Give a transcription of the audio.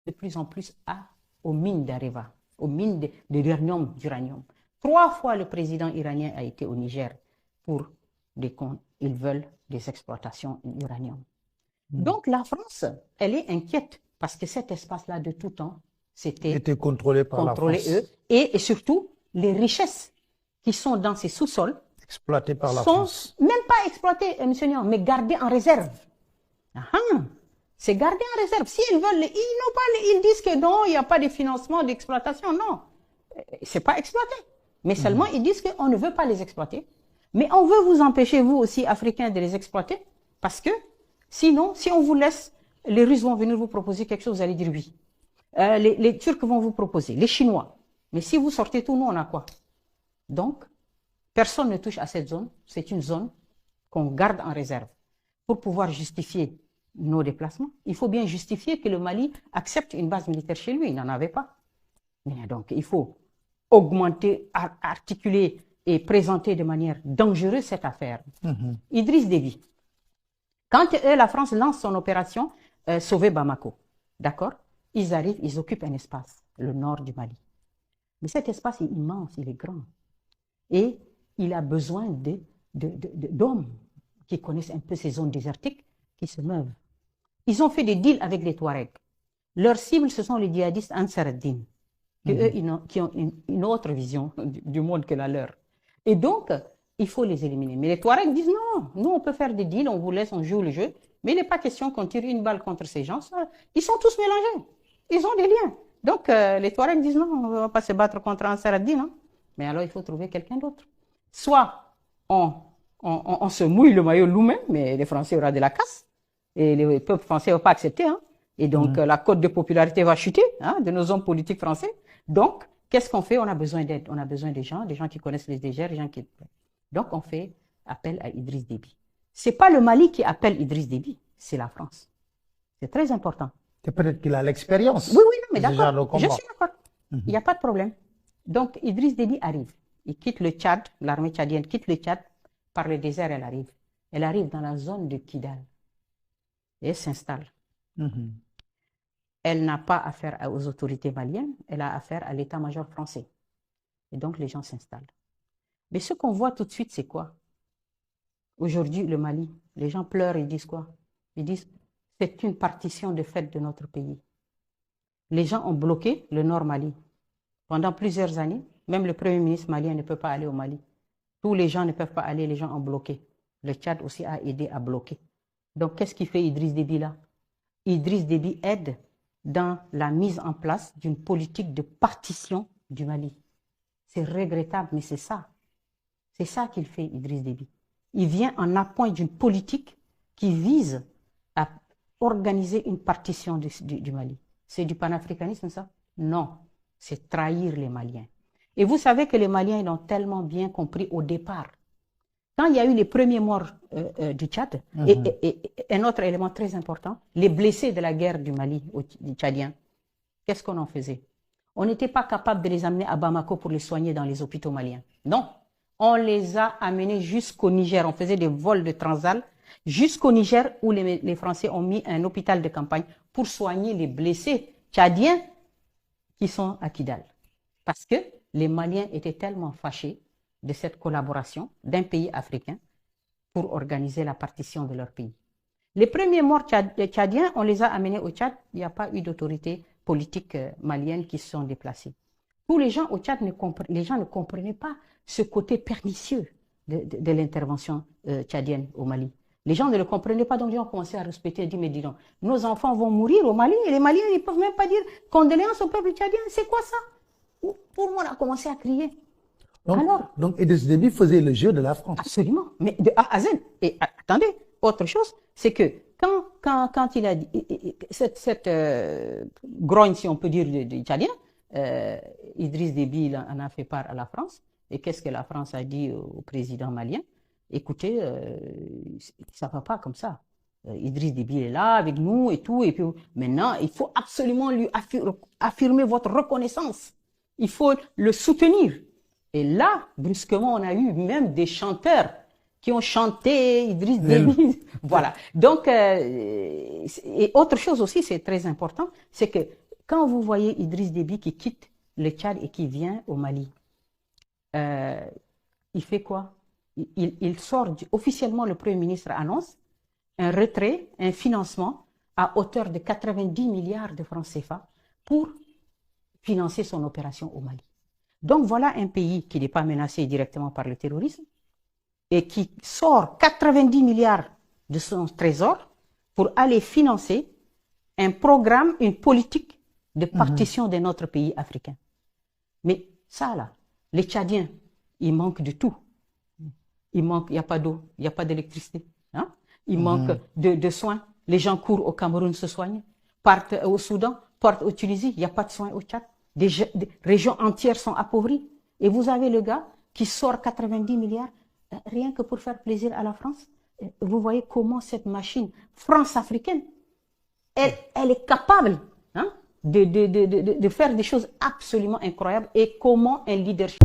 de plus en plus aux mines d'Areva, aux mines d'uranium. 3 fois le président iranien a été au Niger pour des comptes. Ils veulent des exploitations d'uranium. Donc la France, elle est inquiète parce que cet espace-là de tout temps, était contrôlé par la France. Eux, et surtout, les richesses qui sont dans ces sous-sols exploitées par la France. Même pas exploitées, M. Niang, mais gardées en réserve. C'est gardé en réserve. S'ils veulent, ils disent que non, il n'y a pas de financement d'exploitation. Non, c'est pas exploité. Mais seulement, ils disent qu'on ne veut pas les exploiter. Mais on veut vous empêcher, vous aussi, Africains, de les exploiter. Parce que, sinon, si on vous laisse, les Russes vont venir vous proposer quelque chose, vous allez dire oui. Les Turcs vont vous proposer, les Chinois. Mais si vous sortez tout, nous, on a quoi? Donc, personne ne touche à cette zone. C'est une zone qu'on garde en réserve. Pour pouvoir justifier nos déplacements, il faut bien justifier que le Mali accepte une base militaire chez lui. Il n'en avait pas. Mais donc, il faut augmenter, articuler et présenter de manière dangereuse cette affaire. Idriss Déby. Quand la France lance son opération Sauver Bamako, d'accord? Ils arrivent, ils occupent un espace, le nord du Mali. Mais cet espace est immense, il est grand. Et il a besoin d'hommes qui connaissent un peu ces zones désertiques, qui se meuvent. Ils ont fait des deals avec les Touaregs. Leur cible, ce sont les djihadistes Ansar ad-Din, qui ont une autre vision du monde que la leur. Et donc, il faut les éliminer. Mais les Touaregs disent non, nous on peut faire des deals, on vous laisse, on joue le jeu, mais il n'est pas question qu'on tire une balle contre ces gens. Ils sont tous mélangés. Ils ont des liens. Donc, les Touaregs disent non, on ne va pas se battre contre Ansar ad-Din. Hein. Mais alors, il faut trouver quelqu'un d'autre. Soit on se mouille le maillot nous-mêmes, mais les Français auront de la casse. Et les peuples français ne vont pas accepter. Hein. Et donc, la cote de popularité va chuter de nos hommes politiques français. Donc, qu'est-ce qu'on fait? On a besoin d'aide. On a besoin des gens qui connaissent les dégers, des gens qui... Donc, on fait appel à Idriss Déby. Ce n'est pas le Mali qui appelle Idriss Déby, c'est la France. C'est très important. C'est peut-être qu'il a l'expérience. Oui, non, mais d'accord. Je suis d'accord. Il n'y a pas de problème. Donc, Idriss Déby arrive. Il quitte le Tchad, l'armée tchadienne quitte le Tchad. Par le désert, elle arrive. Elle arrive dans la zone de Kidal. Et elle s'installe. Elle n'a pas affaire aux autorités maliennes, elle a affaire à l'état-major français. Et donc, les gens s'installent. Mais ce qu'on voit tout de suite, c'est quoi? Aujourd'hui, le Mali, les gens pleurent, ils disent quoi? Ils disent, c'est une partition de fait de notre pays. Les gens ont bloqué le Nord Mali. Pendant plusieurs années, même le Premier ministre malien ne peut pas aller au Mali. Tous les gens ne peuvent pas aller, les gens ont bloqué. Le Tchad aussi a aidé à bloquer. Donc, qu'est-ce qu'il fait Idriss Déby là? Idriss Déby aide dans la mise en place d'une politique de partition du Mali. C'est regrettable, mais c'est ça. C'est ça qu'il fait, Idriss Déby. Il vient en appoint d'une politique qui vise à organiser une partition du Mali. C'est du panafricanisme, ça? Non, c'est trahir les Maliens. Et vous savez que les Maliens l'ont tellement bien compris au départ. Quand il y a eu les premiers morts du Tchad, et un autre élément très important, les blessés de la guerre du Mali, des Tchadiens, qu'est-ce qu'on en faisait? On n'était pas capable de les amener à Bamako pour les soigner dans les hôpitaux maliens. Non, on les a amenés jusqu'au Niger. On faisait des vols de Transal jusqu'au Niger où les Français ont mis un hôpital de campagne pour soigner les blessés tchadiens qui sont à Kidal. Parce que les Maliens étaient tellement fâchés de cette collaboration d'un pays africain pour organiser la partition de leur pays. Les premiers morts tchadiens, on les a amenés au Tchad. Il n'y a pas eu d'autorité politique malienne qui se sont déplacées. Tous les gens au Tchad ne comprenaient pas ce côté pernicieux de l'intervention tchadienne au Mali. Les gens ne le comprenaient pas, donc ils ont commencé à respecter et dire, mais dis donc, nos enfants vont mourir au Mali et les Maliens ne peuvent même pas dire condoléances au peuple tchadien. C'est quoi ça? Tout le monde a commencé à crier. Donc Idriss Déby faisait le jeu de la France. Absolument, mais de A à Z. Et attendez, autre chose, c'est que quand il a dit, cette grogne, si on peut dire, des Tchadiens, Idriss Déby en a fait part à la France. Et qu'est-ce que la France a dit au président malien? Écoutez, ça ne va pas comme ça. Idriss Déby est là avec nous et tout. Et puis maintenant, il faut absolument lui affirmer votre reconnaissance. Il faut le soutenir. Et là, brusquement, on a eu même des chanteurs qui ont chanté Idriss Déby. Voilà. Donc, et autre chose aussi, c'est très important, c'est que Quand vous voyez Idriss Déby qui quitte le Tchad et qui vient au Mali, il fait quoi? Il sort, officiellement le Premier ministre annonce un retrait, un financement à hauteur de 90 milliards de francs CFA pour financer son opération au Mali. Donc voilà un pays qui n'est pas menacé directement par le terrorisme et qui sort 90 milliards de son trésor pour aller financer un programme, une politique de partition de notre pays africain. Mais ça là, les Tchadiens, ils manquent de tout. Il n'y a pas d'eau, il n'y a pas d'électricité. Hein? Il manque de soins. Les gens courent au Cameroun se soignent, partent au Soudan, partent au Tunisie, il n'y a pas de soins au Tchad. Des régions entières sont appauvries. Et vous avez le gars qui sort 90 milliards rien que pour faire plaisir à la France. Vous voyez comment cette machine France-africaine, elle est capable, hein, de faire des choses absolument incroyables et comment un leadership